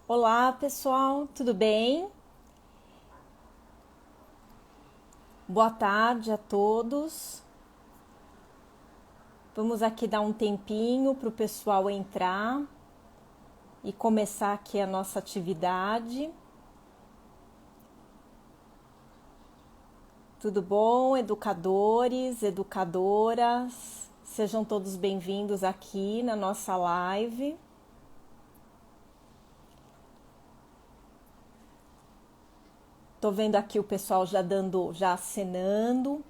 Olá, pessoal, tudo bem? Boa tarde a todos. Vamos aqui dar um tempinho para o pessoal entrar e começar aqui a nossa atividade. Tudo bom, educadores, educadoras? Sejam todos bem-vindos aqui na nossa live. Tô vendo aqui o pessoal já acenando.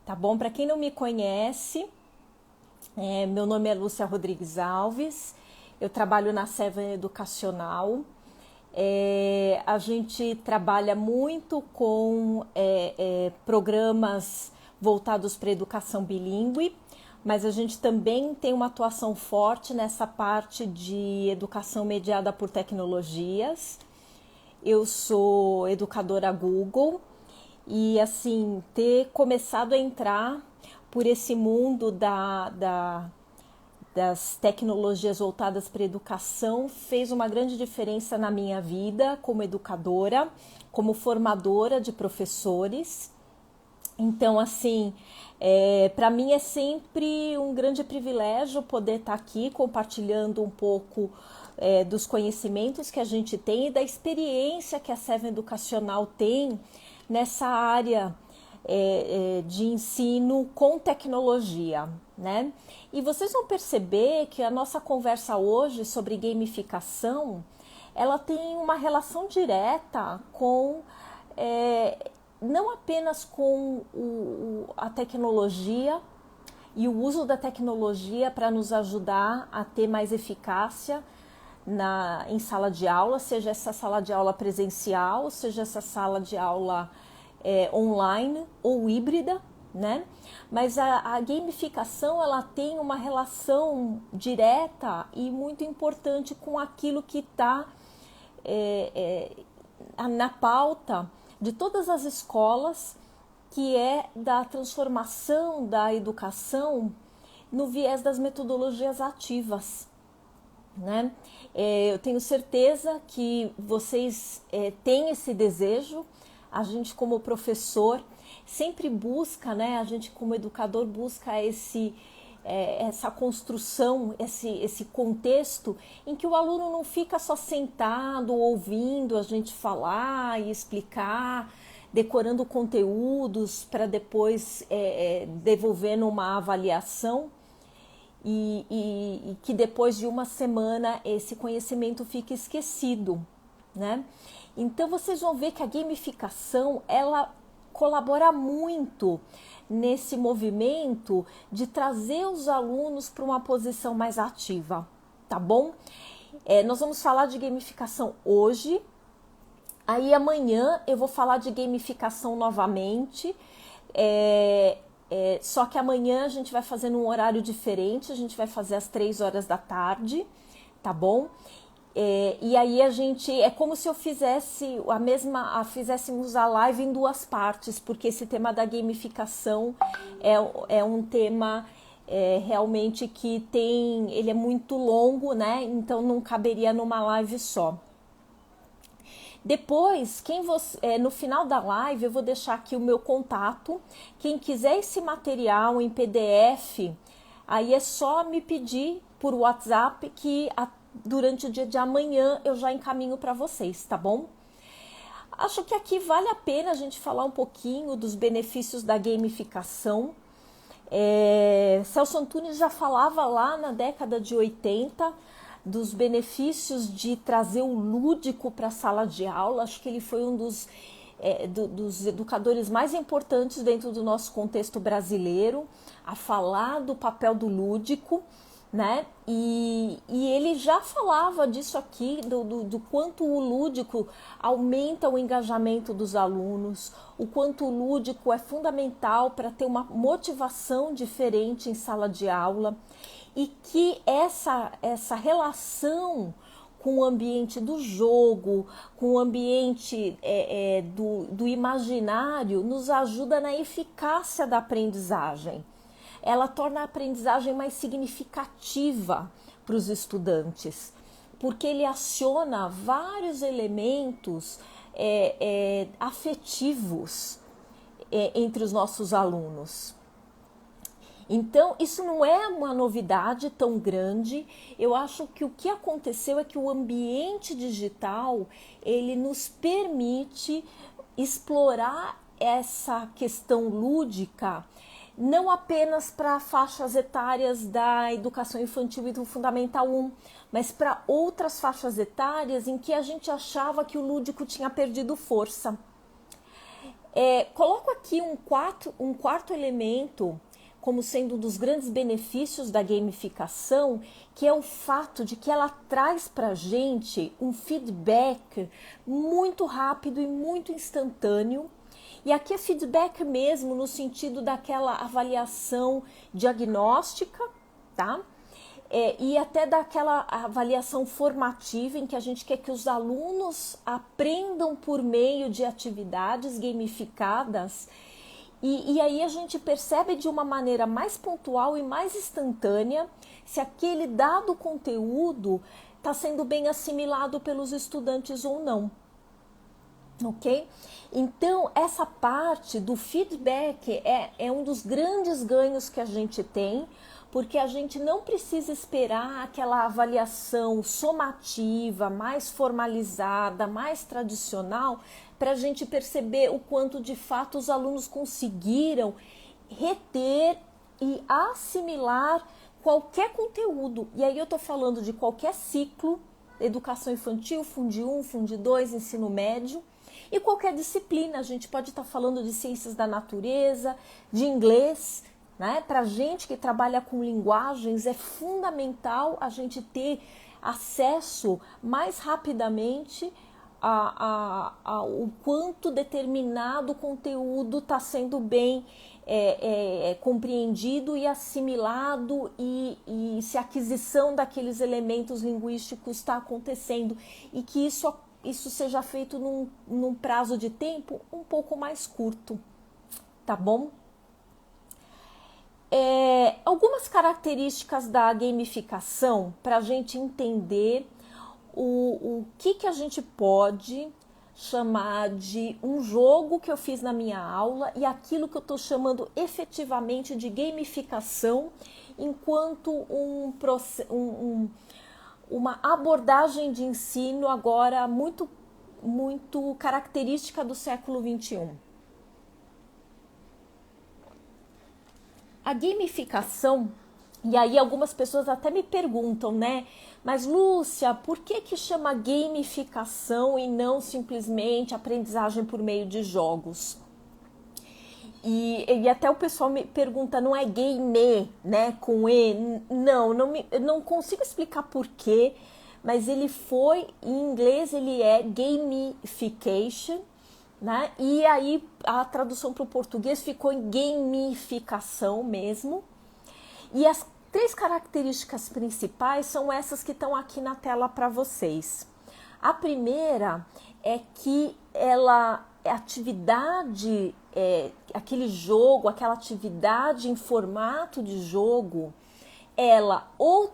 Tá bom? Para quem não me conhece, meu nome é Lúcia Rodrigues Alves, eu trabalho na Seven Educacional. A gente trabalha muito com programas voltados para educação bilíngue, mas a gente também tem uma atuação forte nessa parte de educação mediada por tecnologias. Eu sou educadora Google e, assim, ter começado a entrar por esse mundo das tecnologias voltadas para a educação fez uma grande diferença na minha vida como educadora, como formadora de professores. Então, assim, para mim é sempre um grande privilégio poder estar aqui compartilhando um pouco dos conhecimentos que a gente tem e da experiência que a Seven Educacional tem nessa área de ensino com tecnologia, né? E vocês vão perceber que a nossa conversa hoje sobre gamificação, ela tem uma relação direta com não apenas com a tecnologia e o uso da tecnologia para nos ajudar a ter mais eficácia em sala de aula, seja essa sala de aula presencial, seja essa sala de aula online ou híbrida, né? Mas a gamificação ela tem uma relação direta e muito importante com aquilo que está na pauta de todas as escolas, que é da transformação da educação no viés das metodologias ativas, né? Eu tenho certeza que vocês têm esse desejo. A gente como professor sempre busca, né? A gente como educador busca essa construção, esse contexto em que o aluno não fica só sentado ouvindo a gente falar e explicar, decorando conteúdos para depois devolver numa avaliação e que depois de uma semana esse conhecimento fica esquecido, né? Então vocês vão ver que a gamificação ela colabora muito nesse movimento de trazer os alunos para uma posição mais ativa, tá bom? Nós vamos falar de gamificação hoje, aí amanhã eu vou falar de gamificação novamente, só que amanhã a gente vai fazer num horário diferente, a gente vai fazer às 3 horas da tarde, tá bom? E aí a gente, é como se eu fizesse fizéssemos a live em duas partes, porque esse tema da gamificação é um tema realmente que ele é muito longo, né? Então não caberia numa live só. Depois, no final da live, eu vou deixar aqui o meu contato. Quem quiser esse material em PDF, aí é só me pedir por WhatsApp que durante o dia de amanhã eu já encaminho para vocês, tá bom? Acho que aqui vale a pena a gente falar um pouquinho dos benefícios da gamificação. Celso Antunes já falava lá na década de 80 dos benefícios de trazer o lúdico para a sala de aula. Acho que ele foi um dos educadores mais importantes dentro do nosso contexto brasileiro a falar do papel do lúdico, né? E ele já falava disso aqui, do quanto o lúdico aumenta o engajamento dos alunos, o quanto o lúdico é fundamental para ter uma motivação diferente em sala de aula e que essa relação com o ambiente do jogo, com o ambiente do imaginário, nos ajuda na eficácia da aprendizagem. Ela torna a aprendizagem mais significativa para os estudantes, porque ele aciona vários elementos afetivos entre os nossos alunos. Então, isso não é uma novidade tão grande. Eu acho que o que aconteceu é que o ambiente digital, ele nos permite explorar essa questão lúdica, não apenas para faixas etárias da educação infantil e do Fundamental 1, mas para outras faixas etárias em que a gente achava que o lúdico tinha perdido força. Coloco aqui um quarto elemento como sendo um dos grandes benefícios da gamificação, que é o fato de que ela traz para a gente um feedback muito rápido e muito instantâneo. E aqui é feedback mesmo no sentido daquela avaliação diagnóstica, tá? E até daquela avaliação formativa em que a gente quer que os alunos aprendam por meio de atividades gamificadas. E aí a gente percebe de uma maneira mais pontual e mais instantânea se aquele dado conteúdo está sendo bem assimilado pelos estudantes ou não. Ok? Então, essa parte do feedback é um dos grandes ganhos que a gente tem, porque a gente não precisa esperar aquela avaliação somativa, mais formalizada, mais tradicional, para a gente perceber o quanto de fato os alunos conseguiram reter e assimilar qualquer conteúdo. E aí eu estou falando de qualquer ciclo, educação infantil, Fund 1, Fund 2, ensino médio, e qualquer disciplina. A gente pode estar falando de ciências da natureza, de inglês, né? Para a gente que trabalha com linguagens, é fundamental a gente ter acesso mais rapidamente o quanto determinado conteúdo está sendo bem compreendido e assimilado e se a aquisição daqueles elementos linguísticos está acontecendo e que isso seja feito num prazo de tempo um pouco mais curto, tá bom? Algumas características da gamificação para a gente entender o que a gente pode chamar de um jogo que eu fiz na minha aula e aquilo que eu estou chamando efetivamente de gamificação enquanto uma abordagem de ensino agora muito, muito característica do século XXI. A gamificação, e aí algumas pessoas até me perguntam, né? Mas Lúcia, por que chama gamificação e não simplesmente aprendizagem por meio de jogos? E até o pessoal me pergunta, não é game, né? Com E? Não consigo explicar por quê, mas ele foi, em inglês ele é gamification, né? E aí a tradução para o português ficou em gamificação mesmo. E as 3 características principais são essas que estão aqui na tela para vocês. A primeira é que atividade, aquele jogo, aquela atividade em formato de jogo, ela ou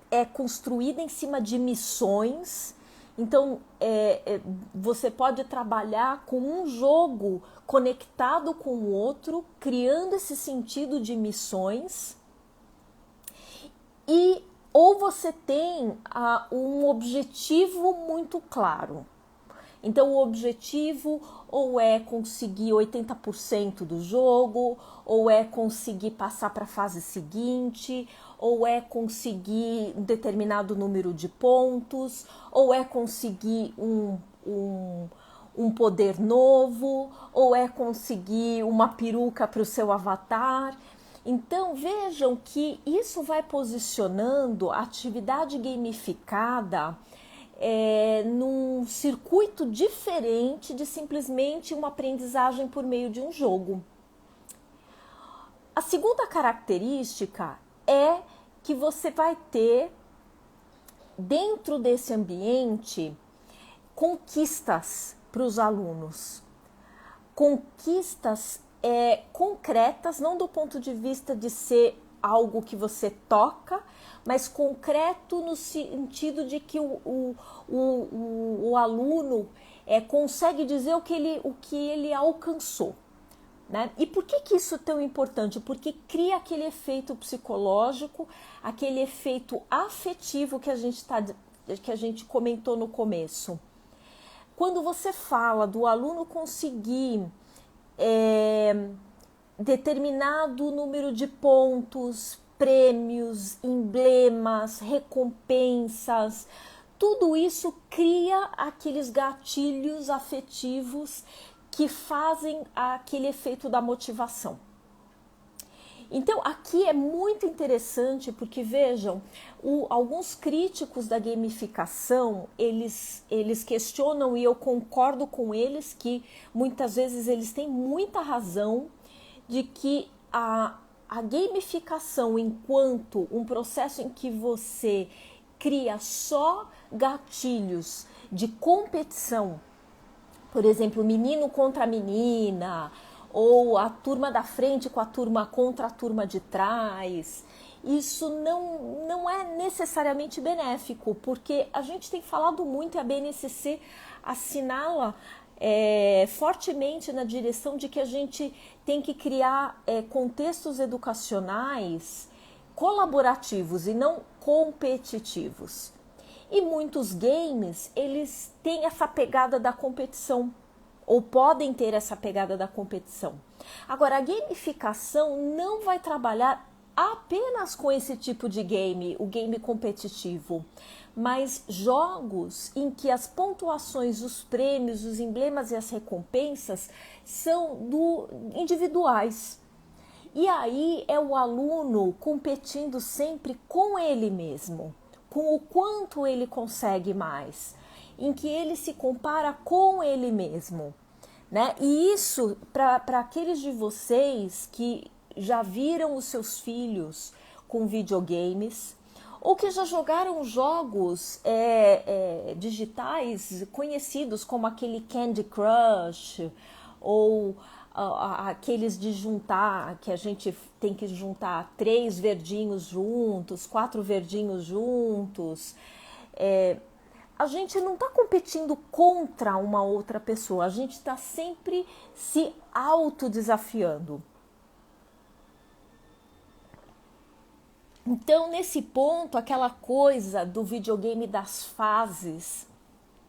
é construída em cima de missões. Então, você pode trabalhar com um jogo conectado com o outro, criando esse sentido de missões. Ou você tem um objetivo muito claro. Então, o objetivo ou é conseguir 80% do jogo, ou é conseguir passar para a fase seguinte, ou é conseguir um determinado número de pontos, ou é conseguir um poder novo, ou é conseguir uma peruca para o seu avatar. Então, vejam que isso vai posicionando a atividade gamificada num circuito diferente de simplesmente uma aprendizagem por meio de um jogo. A segunda característica é que você vai ter, dentro desse ambiente, conquistas para os alunos. Conquistas concretas, não do ponto de vista de ser algo que você toca, mas concreto no sentido de que o aluno consegue dizer o que ele alcançou. Né? E por que isso é tão importante? Porque cria aquele efeito psicológico, aquele efeito afetivo que a gente comentou no começo. Quando você fala do aluno conseguir determinado número de pontos, prêmios, emblemas, recompensas, tudo isso cria aqueles gatilhos afetivos que fazem aquele efeito da motivação. Então, aqui é muito interessante porque, vejam, alguns críticos da gamificação, eles questionam, e eu concordo com eles, que muitas vezes eles têm muita razão, de que a gamificação, enquanto um processo em que você cria só gatilhos de competição, por exemplo, menino contra menina, ou a turma da frente com a turma contra a turma de trás, isso não é necessariamente benéfico, porque a gente tem falado muito e a BNCC assinala fortemente na direção de que a gente tem que criar contextos educacionais colaborativos e não competitivos. E muitos games, eles têm essa pegada da competição, ou podem ter essa pegada da competição. Agora, a gamificação não vai trabalhar apenas com esse tipo de game, o game competitivo, mas jogos em que as pontuações, os prêmios, os emblemas e as recompensas são individuais. E aí é o aluno competindo sempre com ele mesmo, com o quanto ele consegue mais, em que ele se compara com ele mesmo, né? E isso, para aqueles de vocês que já viram os seus filhos com videogames, ou que já jogaram jogos digitais conhecidos como aquele Candy Crush, ou aqueles de juntar, que a gente tem que juntar 3 verdinhos juntos, 4 verdinhos juntos. A gente não está competindo contra uma outra pessoa, a gente está sempre se autodesafiando. Então, nesse ponto, aquela coisa do videogame das fases,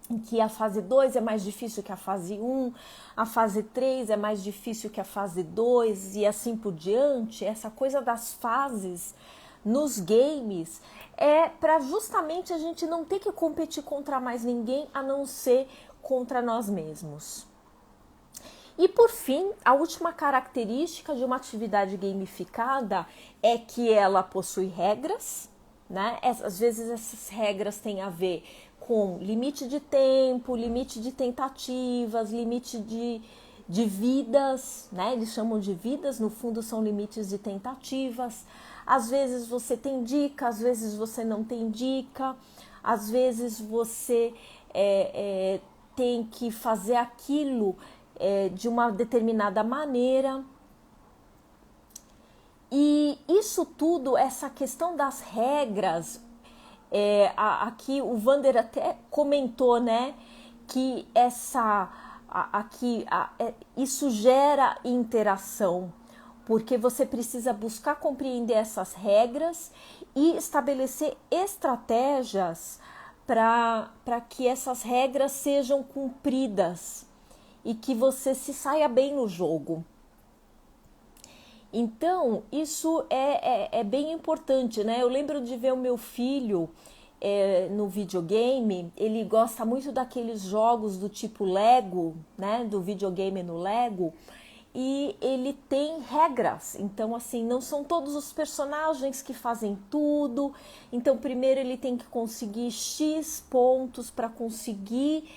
em que a fase 2 é mais difícil que a fase 1, a fase 3 é mais difícil que a fase 2 e assim por diante, essa coisa das fases nos games é para justamente a gente não ter que competir contra mais ninguém a não ser contra nós mesmos. E por fim, a última característica de uma atividade gamificada é que ela possui regras, né? Às vezes essas regras têm a ver com limite de tempo, limite de tentativas, limite de vidas, né? Eles chamam de vidas, no fundo são limites de tentativas. Às vezes você tem dica, às vezes você não tem dica, às vezes você tem que fazer aquilo de uma determinada maneira. E isso tudo, essa questão das regras, aqui o Vander até comentou, né, que isso gera interação, porque você precisa buscar compreender essas regras e estabelecer estratégias para que essas regras sejam cumpridas e que você se saia bem no jogo. Então, isso é bem importante, né? Eu lembro de ver o meu filho no videogame, ele gosta muito daqueles jogos do tipo Lego, né? Do videogame no Lego, e ele tem regras. Então, assim, não são todos os personagens que fazem tudo. Então, primeiro ele tem que conseguir X pontos para conseguir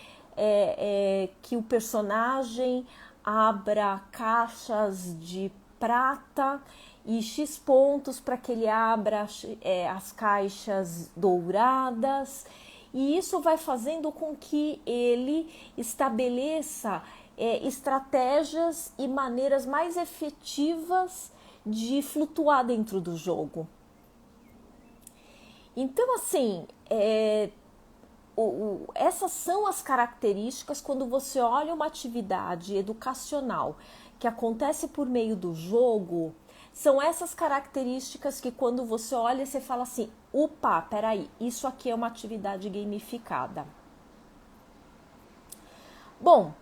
que o personagem abra caixas de prata e X pontos para que ele abra as caixas douradas, e isso vai fazendo com que ele estabeleça estratégias e maneiras mais efetivas de flutuar dentro do jogo. Então, assim, essas são as características quando você olha uma atividade educacional que acontece por meio do jogo. São essas características que quando você olha, você fala assim, opa, peraí, isso aqui é uma atividade gamificada. Bom,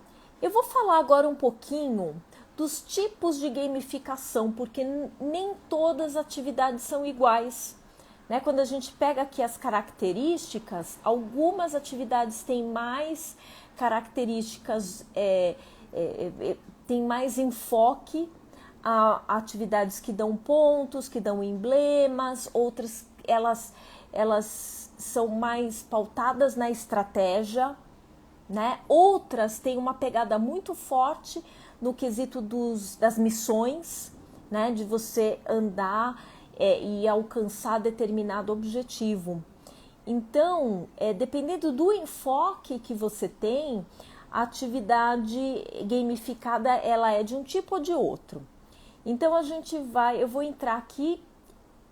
eu vou falar agora um pouquinho dos tipos de gamificação, porque nem todas as atividades são iguais. Né? Quando a gente pega aqui as características, algumas atividades têm mais características, tem mais enfoque a atividades que dão pontos, que dão emblemas, outras elas são mais pautadas na estratégia, né? Outras têm uma pegada muito forte no quesito das missões, né? De você andar e alcançar determinado objetivo. Então, dependendo do enfoque que você tem, a atividade gamificada ela é de um tipo ou de outro. Então eu vou entrar aqui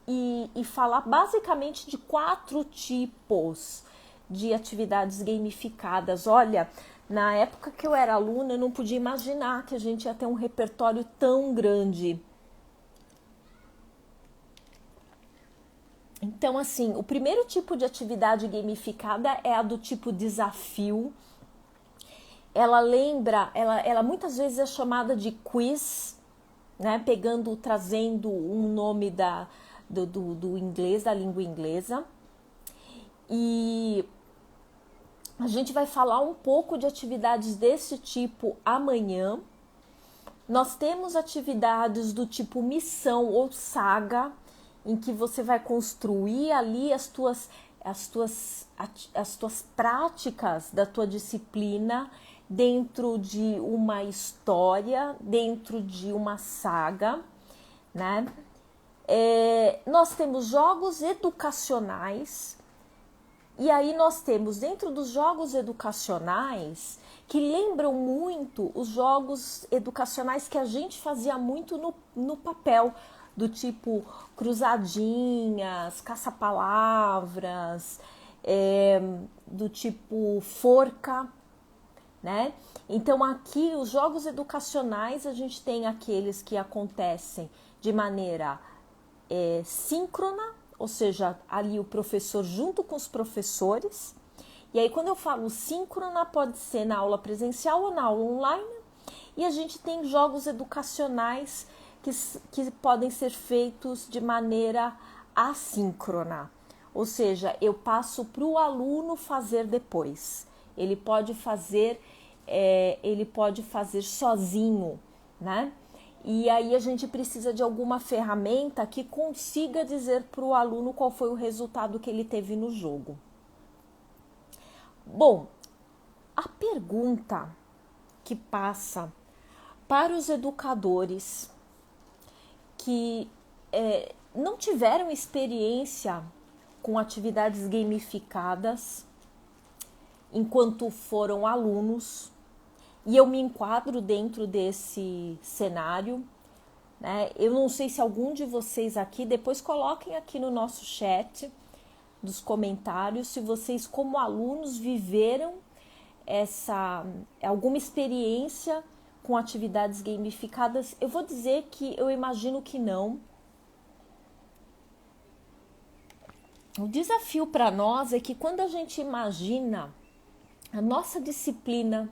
e falar basicamente de 4 tipos de atividades gamificadas. Olha, na época que eu era aluna, eu não podia imaginar que a gente ia ter um repertório tão grande. Então, assim, o primeiro tipo de atividade gamificada é a do tipo desafio. Ela muitas vezes é chamada de quiz, né? Trazendo um nome do inglês, da língua inglesa. E a gente vai falar um pouco de atividades desse tipo amanhã. Nós temos atividades do tipo missão ou saga, em que você vai construir ali as tuas práticas da tua disciplina dentro de uma história, dentro de uma saga, né? Nós temos jogos educacionais, e aí nós temos dentro dos jogos educacionais que lembram muito os jogos educacionais que a gente fazia muito no papel, do tipo cruzadinhas, caça-palavras, do tipo forca, né? Então aqui os jogos educacionais a gente tem aqueles que acontecem de maneira síncrona, ou seja, ali o professor junto com os professores. E aí quando eu falo síncrona, pode ser na aula presencial ou na aula online. E a gente tem jogos educacionais que podem ser feitos de maneira assíncrona. Ou seja, eu passo para o aluno fazer depois. Ele pode fazer sozinho, né? E aí a gente precisa de alguma ferramenta que consiga dizer para o aluno qual foi o resultado que ele teve no jogo. Bom, a pergunta que passa para os educadores que não tiveram experiência com atividades gamificadas enquanto foram alunos, e eu me enquadro dentro desse cenário, né? Eu não sei se algum de vocês aqui, depois coloquem aqui no nosso chat dos comentários se vocês como alunos viveram alguma experiência com atividades gamificadas. Eu vou dizer que eu imagino que não. O desafio para nós é que quando a gente imagina a nossa disciplina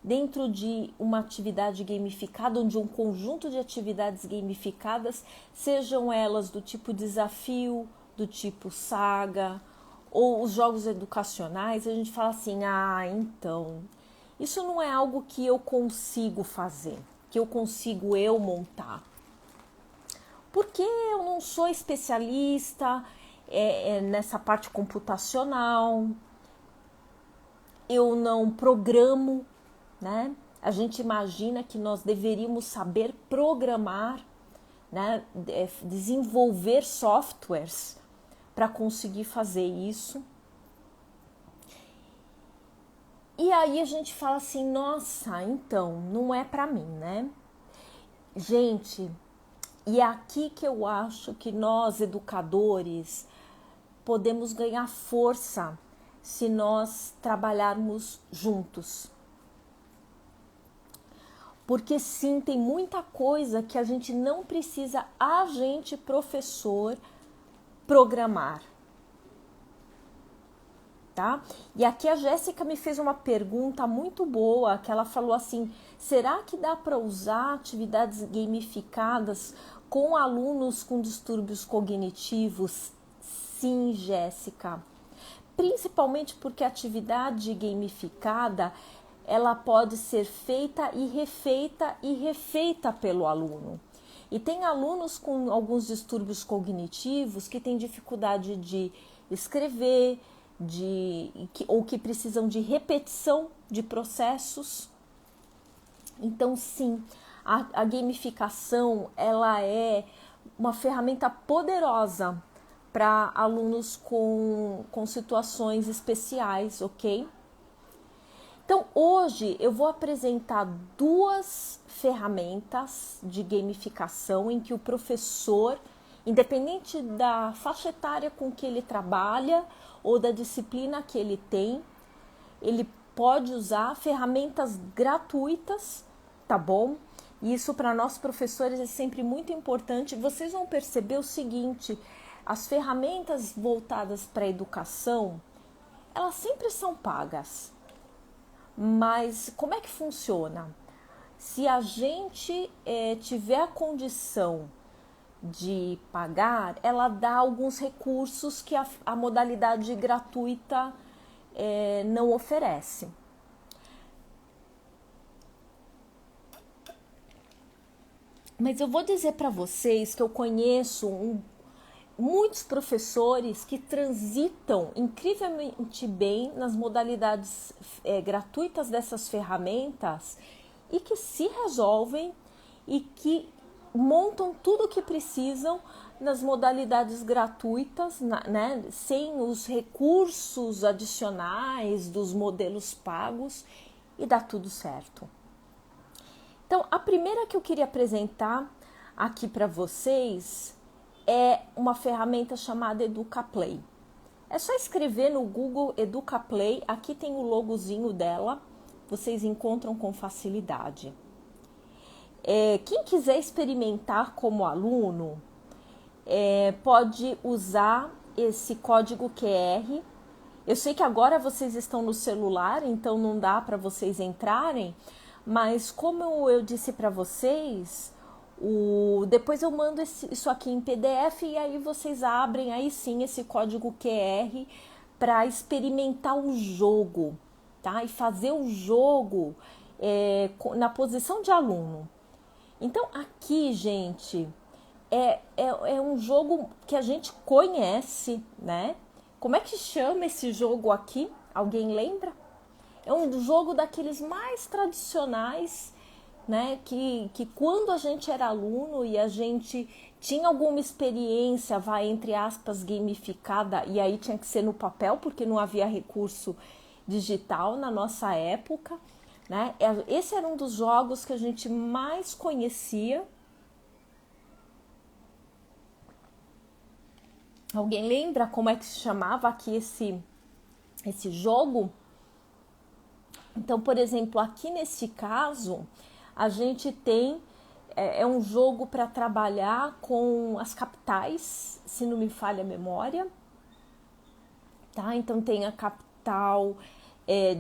dentro de uma atividade gamificada, ou de um conjunto de atividades gamificadas, sejam elas do tipo desafio, do tipo saga, ou os jogos educacionais, a gente fala assim, então, isso não é algo que eu consigo fazer, que eu consigo montar. Porque eu não sou especialista nessa parte computacional, eu não programo, né? A gente imagina que nós deveríamos saber programar, né? Desenvolver softwares para conseguir fazer isso. E aí a gente fala assim, nossa, então, não é para mim, né? Gente, E é aqui que eu acho que nós, educadores, podemos ganhar força se nós trabalharmos juntos. Porque sim, tem muita coisa que a gente não precisa, a gente, professor, programar. Tá? E aqui a Jéssica me fez uma pergunta muito boa, que ela falou assim, será que dá para usar atividades gamificadas com alunos com distúrbios cognitivos? Sim, Jéssica. Principalmente porque a atividade gamificada, ela pode ser feita e refeita pelo aluno. E tem alunos com alguns distúrbios cognitivos que têm dificuldade de escrever, ou que precisam de repetição de processos. Então, sim, a gamificação, ela é uma ferramenta poderosa para alunos com situações especiais, ok? Então, hoje eu vou apresentar 2 ferramentas de gamificação em que o professor, independente da faixa etária com que ele trabalha ou da disciplina que ele tem, ele pode usar ferramentas gratuitas, tá bom? E isso para nós professores é sempre muito importante. Vocês vão perceber o seguinte, as ferramentas voltadas para a educação, elas sempre são pagas. Mas como é que funciona? Se a gente tiver a condição de pagar, ela dá alguns recursos que a modalidade gratuita não oferece. Mas eu vou dizer para vocês que eu conheço muitos professores que transitam incrivelmente bem nas modalidades gratuitas dessas ferramentas e que se resolvem e que montam tudo o que precisam nas modalidades gratuitas, né, sem os recursos adicionais dos modelos pagos, e dá tudo certo. Então, a primeira que eu queria apresentar aqui para vocês é uma ferramenta chamada EducaPlay. É só escrever no Google EducaPlay, aqui tem o logozinho dela, vocês encontram com facilidade. Quem quiser experimentar como aluno, pode usar esse código QR. Eu sei que agora vocês estão no celular, então não dá para vocês entrarem, mas como eu disse para vocês, depois eu mando isso aqui em PDF e aí vocês abrem aí sim esse código QR para experimentar o jogo, tá? E fazer o jogo na posição de aluno. Então aqui, gente, é um jogo que a gente conhece, né? Como é que chama esse jogo aqui? Alguém lembra? É um jogo daqueles mais tradicionais, né? Que quando a gente era aluno e a gente tinha alguma experiência, entre aspas, gamificada, e aí tinha que ser no papel, porque não havia recurso digital na nossa época, né? Esse era um dos jogos que a gente mais conhecia. Alguém lembra como é que se chamava aqui esse jogo? Então, por exemplo, aqui nesse caso, a gente tem um jogo para trabalhar com as capitais, se não me falha a memória, tá? Então tem a capital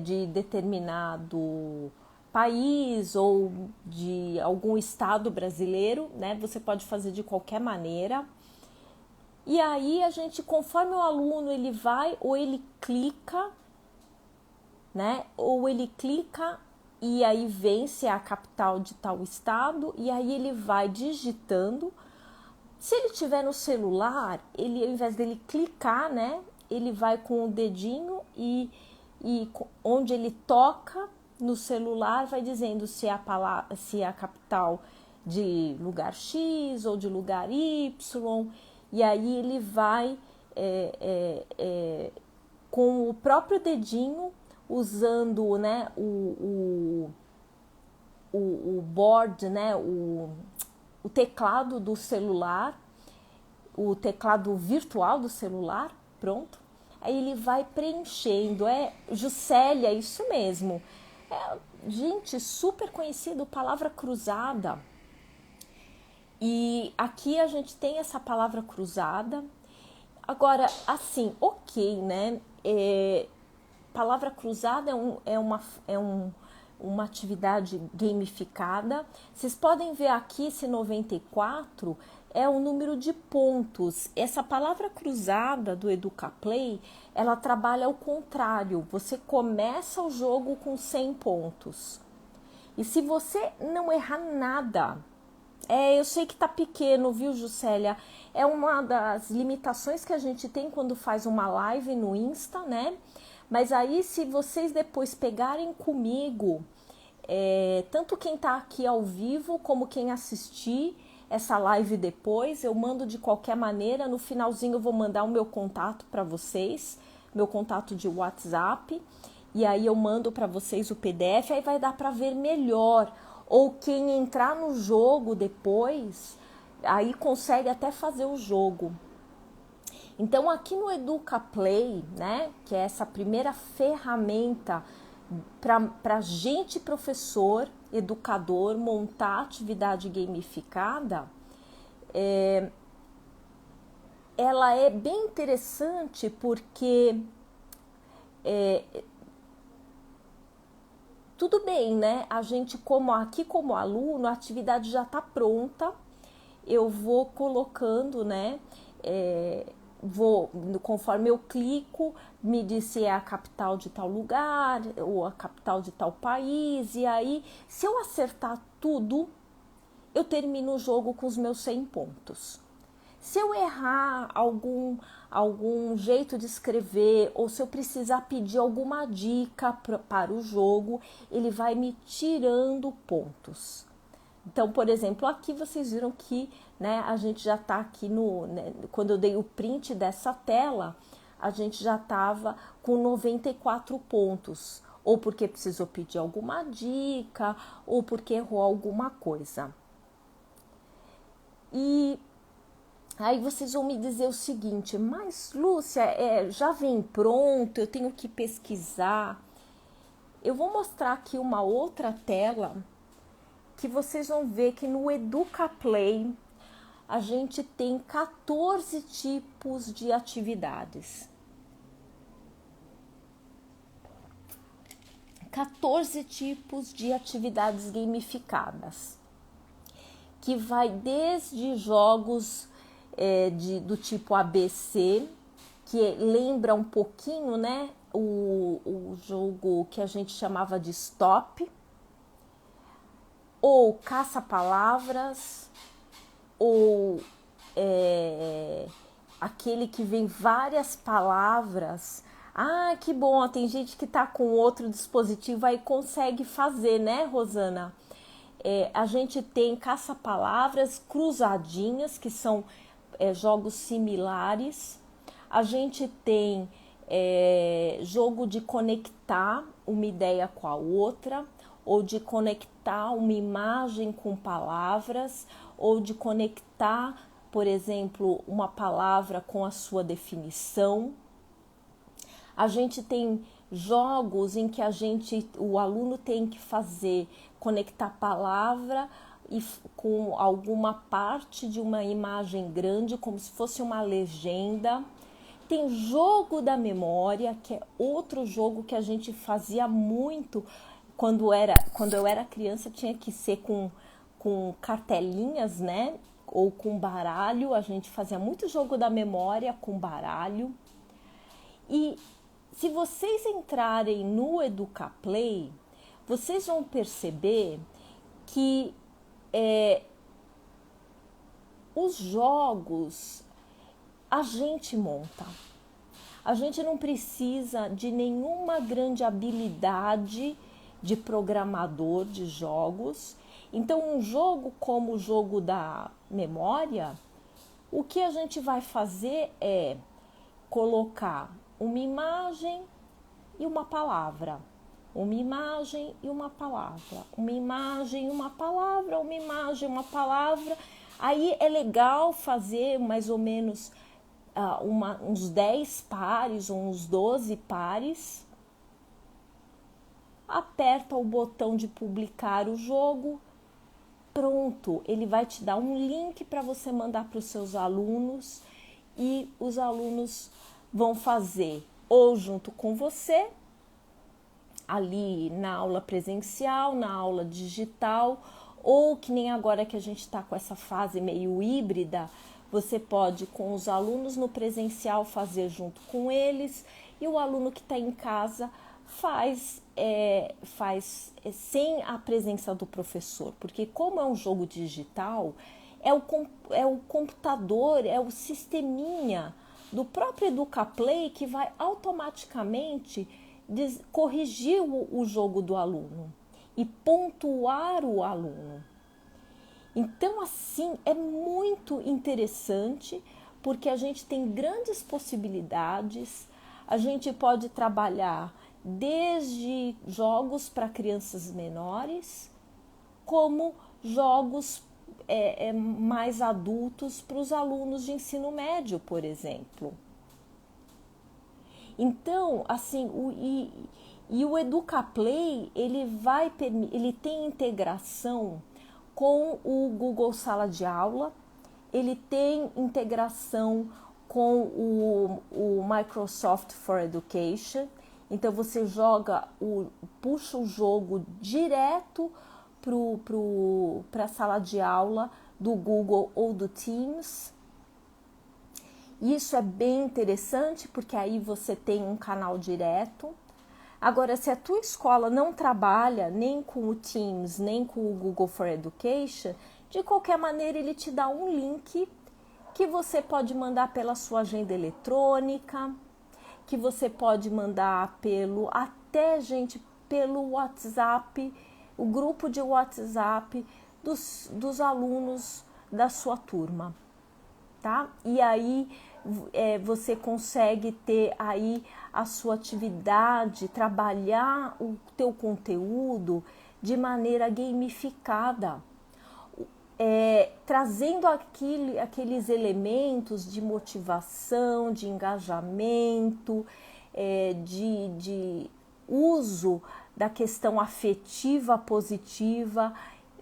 de determinado país ou de algum estado brasileiro, né? Você pode fazer de qualquer maneira. E aí a gente, conforme o aluno ele vai, ou ele clica, né? Ou ele clica e aí vem se é a capital de tal estado, e aí ele vai digitando. Se ele tiver no celular, ele, ao invés dele clicar, né? Ele vai com o dedinho e onde ele toca no celular vai dizendo se é a capital de lugar X ou de lugar Y, e aí ele vai com o próprio dedinho, usando, né, o board, né, o o teclado do celular, o teclado virtual do celular, pronto. Aí ele vai preenchendo, Juscelia, isso mesmo. Gente, super conhecido, palavra cruzada. E aqui a gente tem essa palavra cruzada. Agora, assim, ok, né? Palavra cruzada uma atividade gamificada. Vocês podem ver aqui esse 94 é o número de pontos. Essa palavra cruzada do EducaPlay, ela trabalha ao contrário. Você começa o jogo com 100 pontos. E se você não errar nada, eu sei que tá pequeno, viu, Juscelia? É uma das limitações que a gente tem quando faz uma live no Insta, né? Mas aí, se vocês depois pegarem comigo, tanto quem tá aqui ao vivo, como quem assistir essa live depois, eu mando de qualquer maneira. No finalzinho eu vou mandar o meu contato para vocês, meu contato de WhatsApp, e aí eu mando para vocês o PDF, aí vai dar para ver melhor. Ou quem entrar no jogo depois, aí consegue até fazer o jogo. Então aqui no EducaPlay, né, que é essa primeira ferramenta para gente, professor, educador, montar atividade gamificada, ela é bem interessante porque tudo bem, né? A gente, como aluno, a atividade já está pronta, eu vou colocando, né? Conforme eu clico, me diz se é a capital de tal lugar ou a capital de tal país, e aí, se eu acertar tudo, eu termino o jogo com os meus 100 pontos. Se eu errar algum jeito de escrever, ou se eu precisar pedir alguma dica para o jogo, ele vai me tirando pontos. Então, por exemplo, aqui vocês viram que, né, a gente já está aqui quando eu dei o print dessa tela, a gente já estava com 94 pontos. Ou porque precisou pedir alguma dica, ou porque errou alguma coisa. E aí vocês vão me dizer o seguinte: mas Lúcia, já vem pronto, eu tenho que pesquisar. Eu vou mostrar aqui uma outra tela que vocês vão ver que no EducaPlay a gente tem 14 tipos de atividades. 14 tipos de atividades gamificadas, que vai desde jogos do tipo ABC, que lembra um pouquinho, né, o jogo que a gente chamava de Stop, ou caça-palavras, ou aquele que vem várias palavras. Ah, que bom, tem gente que tá com outro dispositivo aí consegue fazer, né, Rosana? A gente tem caça-palavras, cruzadinhas, que são jogos similares. A gente tem jogo de conectar uma ideia com a outra, ou de conectar uma imagem com palavras, ou de conectar, por exemplo, uma palavra com a sua definição. A gente tem jogos em que o aluno tem que conectar palavra com alguma parte de uma imagem grande, como se fosse uma legenda. Tem jogo da memória, que é outro jogo que a gente fazia muito quando eu era criança, tinha que ser com cartelinhas, né? Ou com baralho. A gente fazia muito jogo da memória com baralho. E se vocês entrarem no EducaPlay, vocês vão perceber que os jogos a gente monta. A gente não precisa de nenhuma grande habilidade de programador de jogos. Então, um jogo como o jogo da memória, o que a gente vai fazer colocar uma imagem e uma palavra. uma imagem e uma palavra, uma imagem, uma palavra, uma imagem, uma palavra. Aí é legal fazer mais ou menos uns 10 pares ou uns 12 pares. Aperta o botão de publicar o jogo, pronto, ele vai te dar um link para você mandar para os seus alunos e os alunos vão fazer ou junto com você, ali na aula presencial, na aula digital, ou que nem agora que a gente está com essa fase meio híbrida, você pode com os alunos no presencial fazer junto com eles e o aluno que está em casa faz sem a presença do professor, porque como é um jogo digital, é o computador, é o sisteminha do próprio EducaPlay que vai automaticamente corrigir o jogo do aluno e pontuar o aluno. Então, assim, é muito interessante porque a gente tem grandes possibilidades, a gente pode trabalhar desde jogos para crianças menores, como jogos mais adultos para os alunos de ensino médio, por exemplo. Então, assim, o EducaPlay, ele tem integração com o Google Sala de Aula, ele tem integração com o Microsoft for Education. Então você puxa o jogo direto para a sala de aula do Google ou do Teams. Isso é bem interessante porque aí você tem um canal direto. Agora, se a tua escola não trabalha nem com o Teams, nem com o Google for Education, de qualquer maneira ele te dá um link que você pode mandar pela sua agenda eletrônica, que você pode mandar pelo WhatsApp, o grupo de WhatsApp dos alunos da sua turma, tá? E aí você consegue ter aí a sua atividade, trabalhar o teu conteúdo de maneira gamificada, trazendo aqueles elementos de motivação, de engajamento, de uso da questão afetiva positiva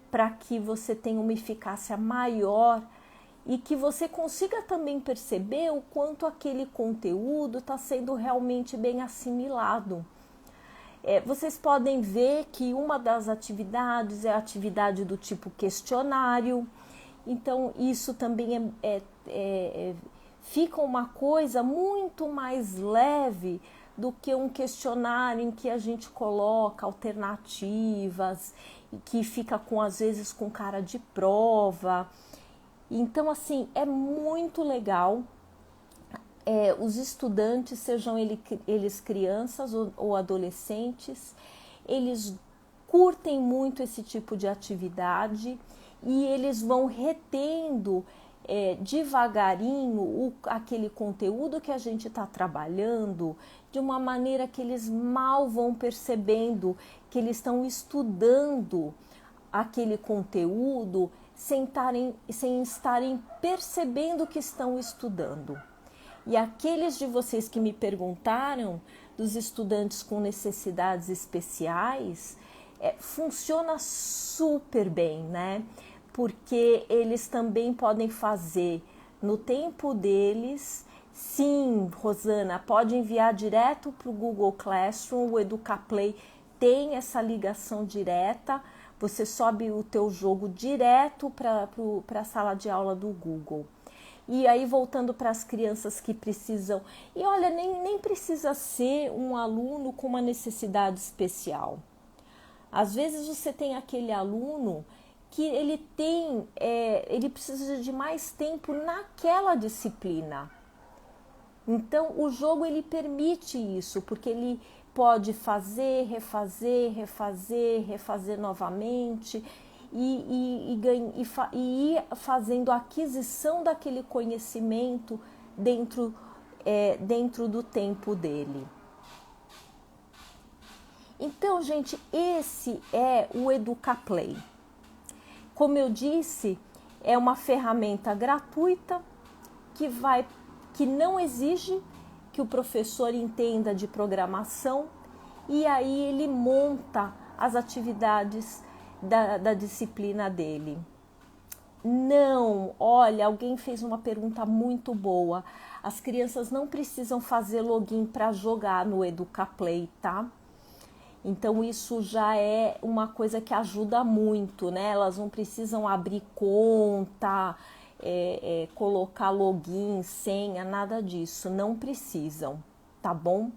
para que você tenha uma eficácia maior e que você consiga também perceber o quanto aquele conteúdo está sendo realmente bem assimilado. Vocês podem ver que uma das atividades é a atividade do tipo questionário, então isso também fica uma coisa muito mais leve do que um questionário em que a gente coloca alternativas e que fica às vezes com cara de prova. Então, assim, é muito legal. Os estudantes, sejam eles crianças ou adolescentes, eles curtem muito esse tipo de atividade e eles vão retendo devagarinho aquele conteúdo que a gente está trabalhando de uma maneira que eles mal vão percebendo que eles estão estudando aquele conteúdo sem estarem percebendo que estão estudando. E aqueles de vocês que me perguntaram dos estudantes com necessidades especiais, funciona super bem, né? Porque eles também podem fazer no tempo deles. Sim, Rosana, pode enviar direto para o Google Classroom, o EducaPlay tem essa ligação direta, você sobe o teu jogo direto para a sala de aula do Google. E aí voltando para as crianças que precisam, e olha, nem precisa ser um aluno com uma necessidade especial. Às vezes você tem aquele aluno que ele precisa de mais tempo naquela disciplina. Então o jogo ele permite isso, porque ele pode fazer, refazer novamente e ir fazendo a aquisição daquele conhecimento dentro do tempo dele. Então, gente, esse é o EducaPlay. Como eu disse, é uma ferramenta gratuita que não exige que o professor entenda de programação, e aí ele monta as atividades da disciplina dele. Não, olha, alguém fez uma pergunta muito boa. As crianças não precisam fazer login para jogar no EducaPlay, tá? Então isso já é uma coisa que ajuda muito, né? Elas não precisam abrir conta, colocar login, senha, nada disso. Não precisam, tá bom?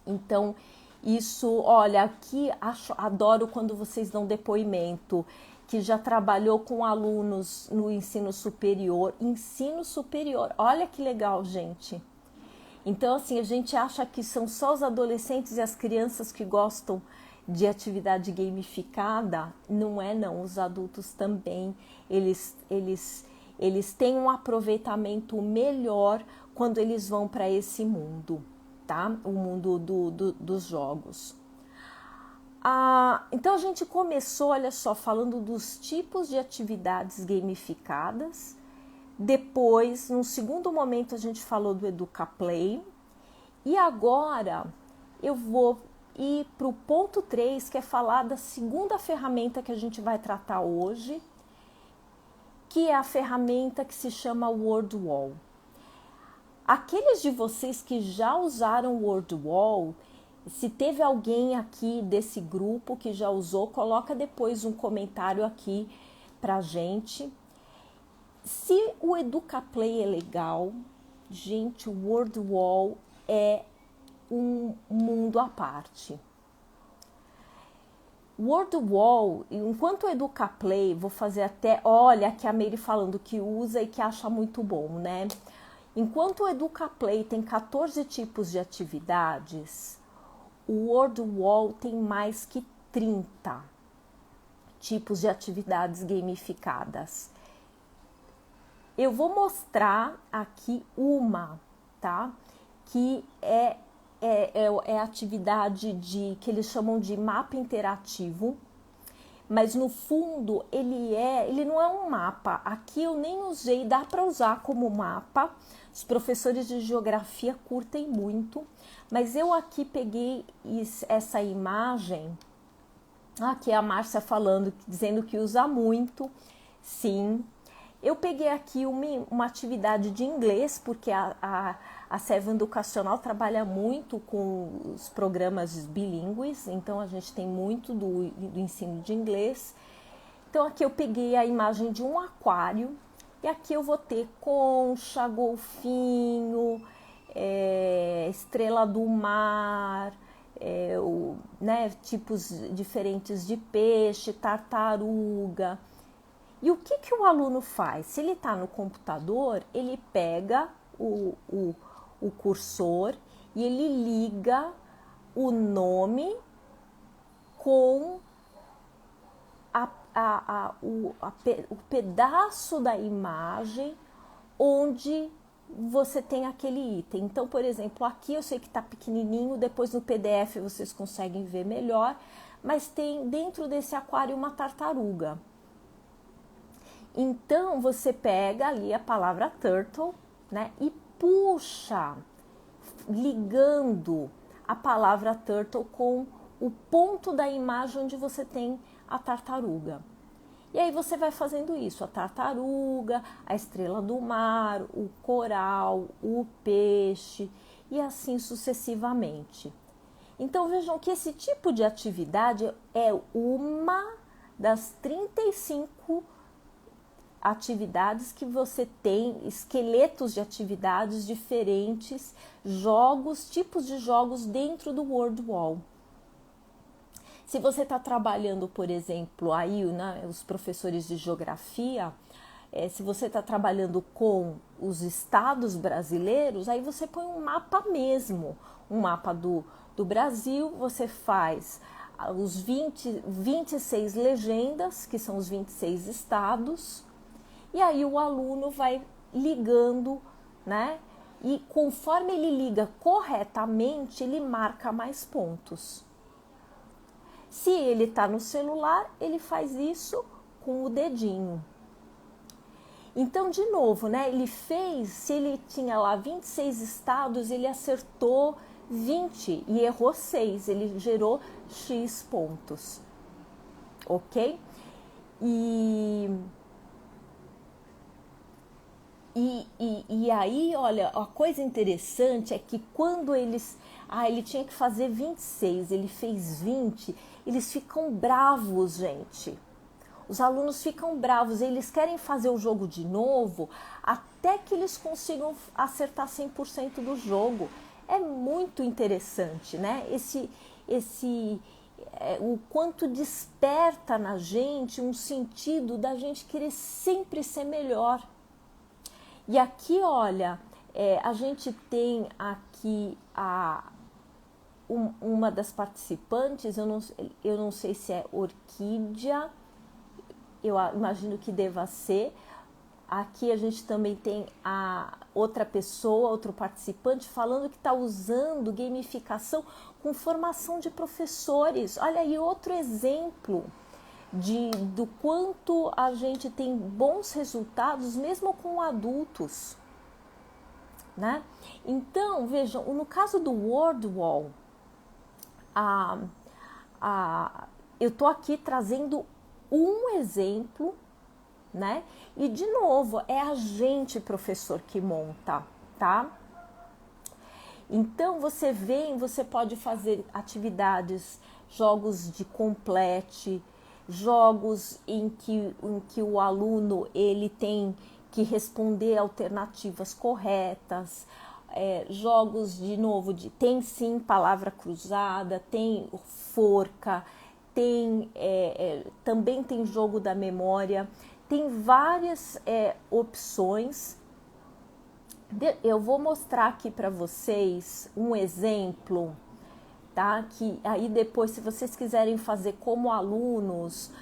Então isso, olha, aqui adoro quando vocês dão depoimento, que já trabalhou com alunos no ensino superior. Ensino superior, olha que legal, gente. Então, assim, a gente acha que são só os adolescentes e as crianças que gostam de atividade gamificada. Não é, não. Os adultos também, eles têm um aproveitamento melhor quando eles vão para esse mundo, tá? O mundo dos jogos. Então, a gente começou, olha só, falando dos tipos de atividades gamificadas. Depois, num segundo momento, a gente falou do EducaPlay. E agora eu vou ir para o ponto 3, que é falar da segunda ferramenta que a gente vai tratar hoje, que é a ferramenta que se chama WordWall. Aqueles de vocês que já usaram o WordWall, se teve alguém aqui desse grupo que já usou, coloca depois um comentário aqui pra gente. Se o EducaPlay é legal, gente, o WordWall é um mundo à parte. WordWall, enquanto o EducaPlay, vou fazer até, olha aqui a Meire falando que usa e que acha muito bom, né? Enquanto o EducaPlay tem 14 tipos de atividades, o WordWall tem mais que 30 tipos de atividades gamificadas. Eu vou mostrar aqui uma, tá? Que é atividade que eles chamam de mapa interativo, mas no fundo ele não é um mapa. Aqui eu nem usei, dá para usar como mapa. Os professores de geografia curtem muito, mas eu aqui peguei essa imagem. Aqui é a Márcia falando, dizendo que usa muito, sim. Eu peguei aqui uma atividade de inglês, porque a Seven Educacional trabalha muito com os programas bilíngues, então a gente tem muito do ensino de inglês. Então aqui eu peguei a imagem de um aquário, e aqui eu vou ter concha, golfinho, estrela do mar, né, tipos diferentes de peixe, tartaruga. E o que o aluno faz? Se ele está no computador, ele pega o cursor e ele liga o nome com o pedaço da imagem onde você tem aquele item. Então, por exemplo, aqui eu sei que está pequenininho, depois no PDF vocês conseguem ver melhor, mas tem dentro desse aquário uma tartaruga. Então, você pega ali a palavra turtle, né, e puxa, ligando a palavra turtle com o ponto da imagem onde você tem a tartaruga. E aí você vai fazendo isso, a tartaruga, a estrela do mar, o coral, o peixe e assim sucessivamente. Então, vejam que esse tipo de atividade é uma das 35 atividades que você tem, esqueletos de atividades diferentes, jogos, tipos de jogos dentro do WordWall. Se você está trabalhando, por exemplo, aí, né, os professores de geografia, se você está trabalhando com os estados brasileiros, aí você põe um mapa mesmo, um mapa do Brasil, você faz os 26 legendas, que são os 26 estados, e aí o aluno vai ligando, né? E conforme ele liga corretamente, ele marca mais pontos. Se ele está no celular, ele faz isso com o dedinho. Então, de novo, né? Ele fez, se ele tinha lá 26 estados, ele acertou 20 e errou 6, ele gerou X pontos, ok? E aí, olha, a coisa interessante é que quando ele tinha que fazer 26, ele fez 20, eles ficam bravos, gente. Os alunos ficam bravos, eles querem fazer o jogo de novo até que eles consigam acertar 100% do jogo. É muito interessante, né? O quanto desperta na gente um sentido da gente querer sempre ser melhor. E aqui, olha, a gente tem aqui uma das participantes, eu não sei se é Orquídea, eu imagino que deva ser. Aqui a gente também tem a outra pessoa, outro participante, falando que está usando gamificação com formação de professores. Olha aí outro exemplo do quanto a gente tem bons resultados mesmo com adultos, né? Então, vejam, no caso do Wordwall, eu tô aqui trazendo um exemplo, né? E de novo, é a gente, professor, que monta, tá? Então, você pode fazer atividades, jogos de complete, jogos em que o aluno ele tem que responder alternativas corretas, jogos de novo tem sim palavra cruzada, tem forca, também tem jogo da memória, tem várias opções. Eu vou mostrar aqui para vocês um exemplo, tá? Que aí depois, se vocês quiserem fazer como alunos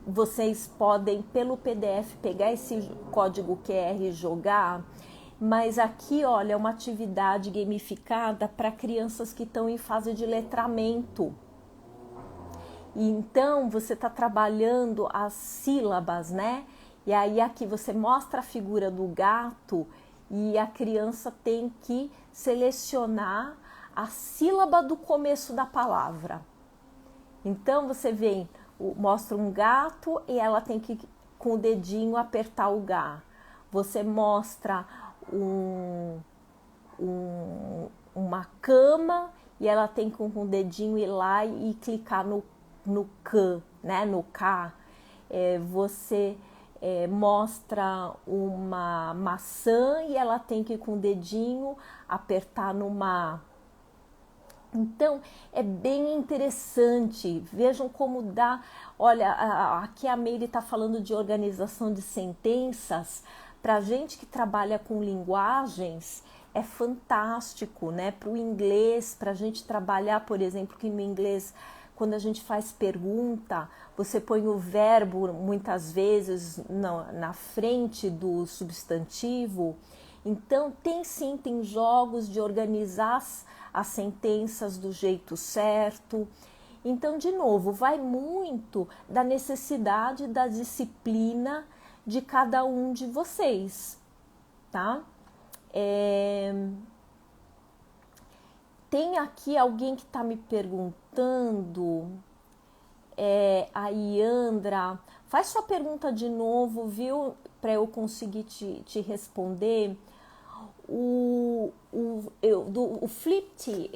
vocês podem pelo PDF pegar esse código QR e jogar, mas aqui, olha, é uma atividade gamificada para crianças que estão em fase de letramento. E então você está trabalhando as sílabas, né? E aí aqui você mostra a figura do gato e a criança tem que selecionar a sílaba do começo da palavra. Então você mostra um gato e ela tem que com o dedinho apertar o G. Você mostra uma cama e ela tem que com o dedinho ir lá e clicar no K, né? No K. Você mostra uma maçã e ela tem que com o dedinho apertar no Ma. Então, é bem interessante. Vejam como dá. Olha, aqui a Meire está falando de organização de sentenças. Para gente que trabalha com linguagens, é fantástico, né? Para o inglês, para a gente trabalhar, por exemplo, que no inglês, quando a gente faz pergunta, você põe o verbo muitas vezes na frente do substantivo. Então, tem jogos de organizar as sentenças do jeito certo. Então, de novo, vai muito da necessidade da disciplina de cada um de vocês, tá? Tem aqui alguém que está me perguntando, a Iandra, faz sua pergunta de novo, viu? Para eu conseguir te responder. O Flipped,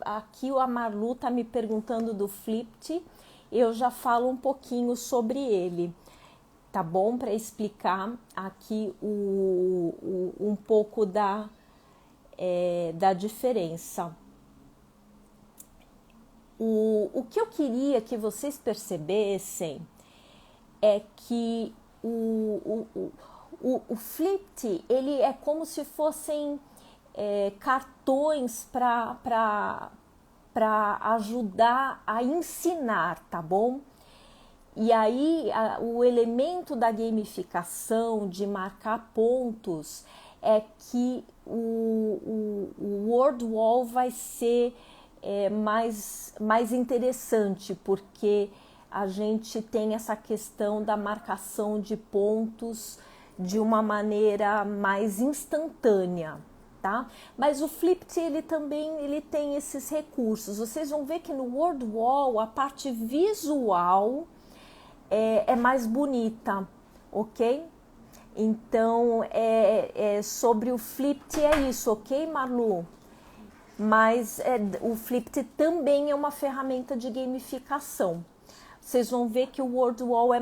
aqui a Marlu tá me perguntando do Flipped, eu já falo um pouquinho sobre ele, tá bom? Para explicar aqui um pouco da diferença. O que eu queria que vocês percebessem é que o Flipped, ele é como se fossem cartões para ajudar a ensinar, tá bom? E aí o elemento da gamificação, de marcar pontos, é que o Word Wall vai ser mais interessante, porque a gente tem essa questão da marcação de pontos de uma maneira mais instantânea, tá? Mas o Flipped, ele também tem esses recursos. Vocês vão ver que no Word Wall a parte visual é mais bonita, ok? Então, sobre o Flipped é isso, ok, Marlu? Mas o Flipped também é uma ferramenta de gamificação. Vocês vão ver que o Word Wall é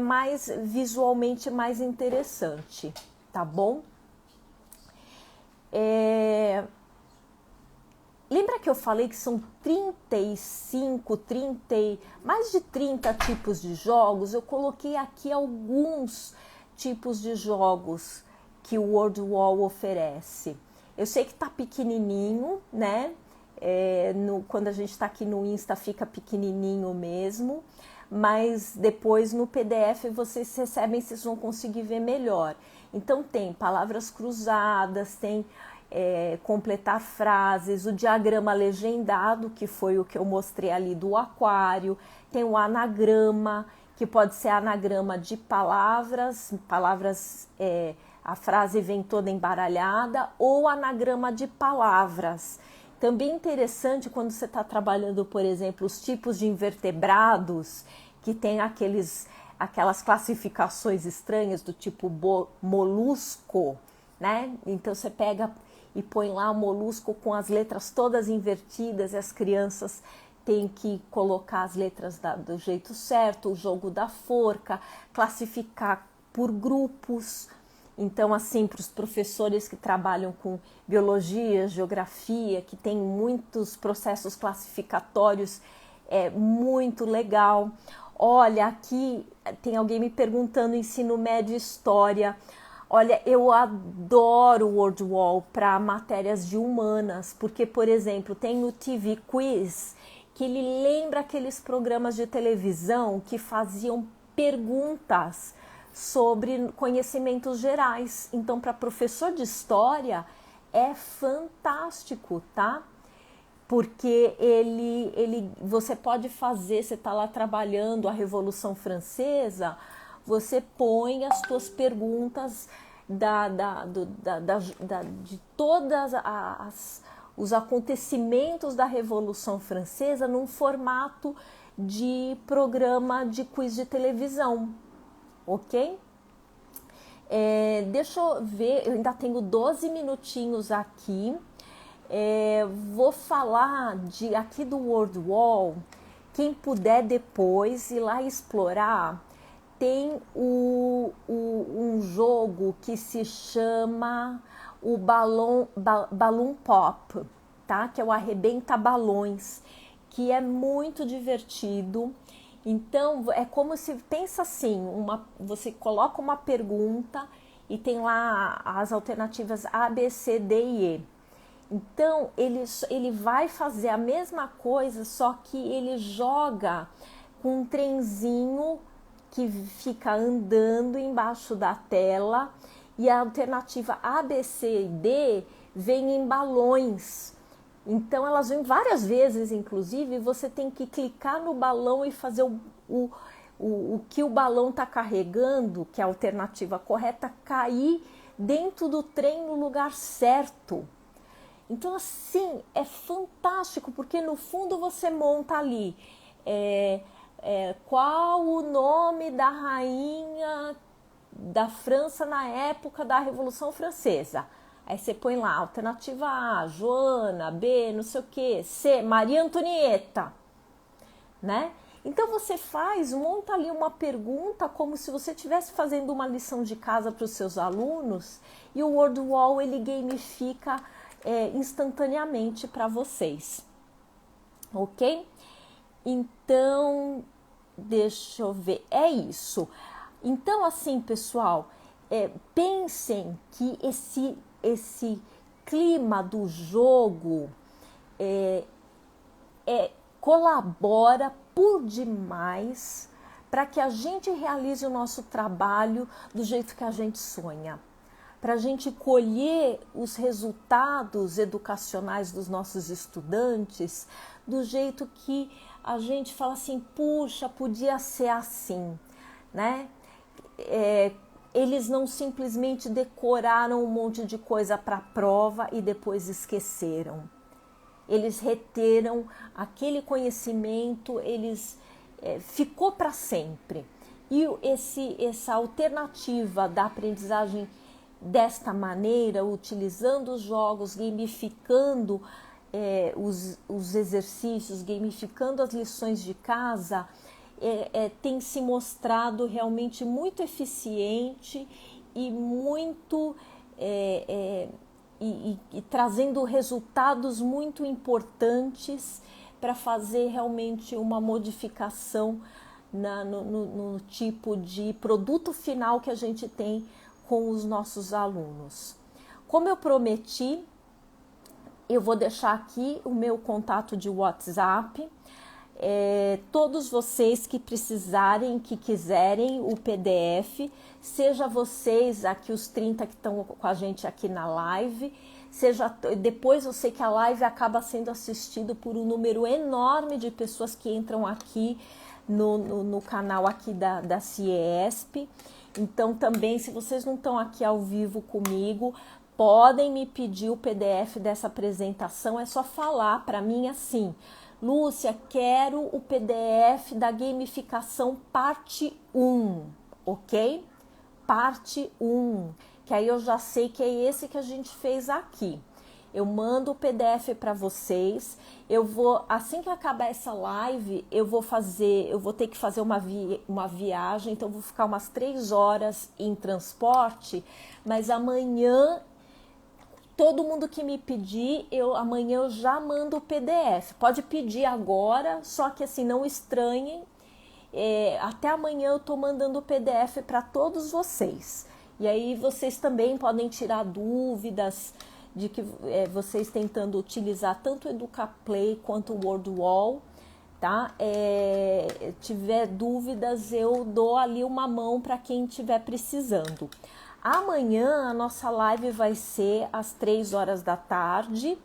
visualmente mais interessante, tá bom? Lembra que eu falei que são mais de 30 tipos de jogos? Eu coloquei aqui alguns tipos de jogos que o Word Wall oferece. Eu sei que tá pequenininho, né? Quando a gente tá aqui no Insta fica pequenininho mesmo, mas depois no PDF vocês recebem, vocês vão conseguir ver melhor. Então tem palavras cruzadas, tem completar frases, o diagrama legendado, que foi o que eu mostrei ali do aquário, tem o anagrama, que pode ser anagrama de palavras, a frase vem toda embaralhada, ou anagrama de palavras. Também interessante quando você está trabalhando, por exemplo, os tipos de invertebrados, que tem aquelas classificações estranhas do tipo molusco, né? Então você pega e põe lá o molusco com as letras todas invertidas e as crianças têm que colocar as letras do jeito certo, o jogo da forca, classificar por grupos. Então, assim, para os professores que trabalham com biologia, geografia, que tem muitos processos classificatórios, é muito legal. Olha, aqui tem alguém me perguntando ensino médio e história. Olha, eu adoro o Word Wall para matérias de humanas, porque, por exemplo, tem o TV Quiz, que ele lembra aqueles programas de televisão que faziam perguntas sobre conhecimentos gerais. Então, para professor de história, é fantástico, tá? Porque você pode fazer, você está lá trabalhando a Revolução Francesa, você põe as suas perguntas de todas os acontecimentos da Revolução Francesa num formato de programa de quiz de televisão, ok? Deixa eu ver, eu ainda tenho 12 minutinhos aqui. Vou falar aqui do Word Wall. Quem puder depois ir lá explorar, tem um jogo que se chama o Balloon Pop, tá? Que é o Arrebenta Balões, que é muito divertido. Então, é como se, pensa assim, você coloca uma pergunta e tem lá as alternativas A, B, C, D e E. Então, ele vai fazer a mesma coisa, só que ele joga com um trenzinho que fica andando embaixo da tela e a alternativa A, B, C e D vem em balões. Então, elas vêm várias vezes, inclusive, você tem que clicar no balão e fazer o que o balão está carregando, que é a alternativa correta, cair dentro do trem no lugar certo. Então, assim, é fantástico, porque no fundo você monta ali qual o nome da rainha da França na época da Revolução Francesa. Aí você põe lá, alternativa A, Joana, B, não sei o que, C, Maria Antonieta, né? Então você monta ali uma pergunta como se você estivesse fazendo uma lição de casa para os seus alunos e o Word Wall ele gamifica instantaneamente para vocês, ok? Então, deixa eu ver, é isso. Então, assim, pessoal, pensem que esse clima do jogo colabora por demais para que a gente realize o nosso trabalho do jeito que a gente sonha. para a gente colher os resultados educacionais dos nossos estudantes do jeito que a gente fala assim, puxa, podia ser assim, né? Eles não simplesmente decoraram um monte de coisa para a prova e depois esqueceram. Eles reteram aquele conhecimento, ficou para sempre. E essa alternativa da aprendizagem desta maneira, utilizando os jogos, gamificando os exercícios, gamificando as lições de casa, tem se mostrado realmente muito eficiente e muito e trazendo resultados muito importantes para fazer realmente uma modificação no tipo de produto final que a gente tem com os nossos alunos. Como eu prometi, eu vou deixar aqui o meu contato de WhatsApp. Todos vocês que precisarem, que quiserem o PDF, seja vocês aqui, os 30 que estão com a gente aqui na live, depois eu sei que a live acaba sendo assistida por um número enorme de pessoas que entram aqui no canal aqui da CIESP. Então também, se vocês não estão aqui ao vivo comigo, podem me pedir o PDF dessa apresentação, é só falar para mim assim: Lúcia, quero o PDF da gamificação parte 1, ok? Parte 1, que aí eu já sei que é esse que a gente fez aqui. Eu mando o PDF para vocês. Eu vou, assim que acabar essa live, eu vou ter que fazer uma viagem, então eu vou ficar umas 3 horas em transporte, mas amanhã todo mundo que me pedir, amanhã eu já mando o PDF. Pode pedir agora, só que assim, não estranhem. Até amanhã eu tô mandando o PDF para todos vocês. E aí vocês também podem tirar dúvidas de que vocês tentando utilizar tanto o EducaPlay quanto o WordWall, tá? Tiver dúvidas, eu dou ali uma mão para quem estiver precisando. Amanhã a nossa live vai ser às 3 horas da tarde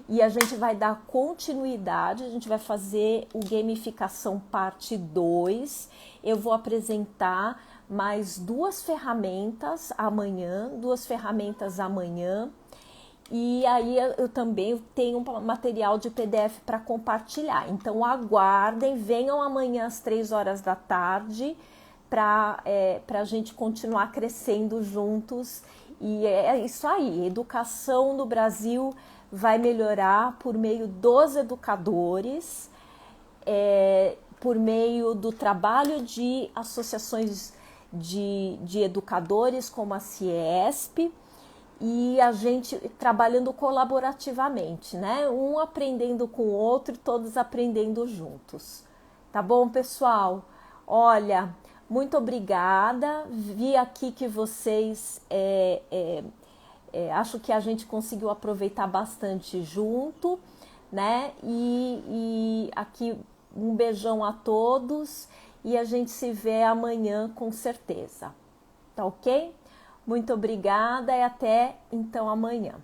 e a gente vai dar continuidade, a gente vai fazer o Gamificação parte 2. Eu vou apresentar mais 2 ferramentas amanhã, e aí eu também tenho um material de PDF para compartilhar. Então aguardem, venham amanhã às 3 horas da tarde, para a gente continuar crescendo juntos. E é isso aí, educação no Brasil vai melhorar por meio dos educadores, por meio do trabalho de associações de educadores como a CIESP, e a gente trabalhando colaborativamente, né? Um aprendendo com o outro e todos aprendendo juntos. Tá bom, pessoal? Olha, muito obrigada. Vi aqui que vocês acho que a gente conseguiu aproveitar bastante junto, né? E aqui um beijão a todos e a gente se vê amanhã com certeza. Tá ok? Muito obrigada e até então amanhã.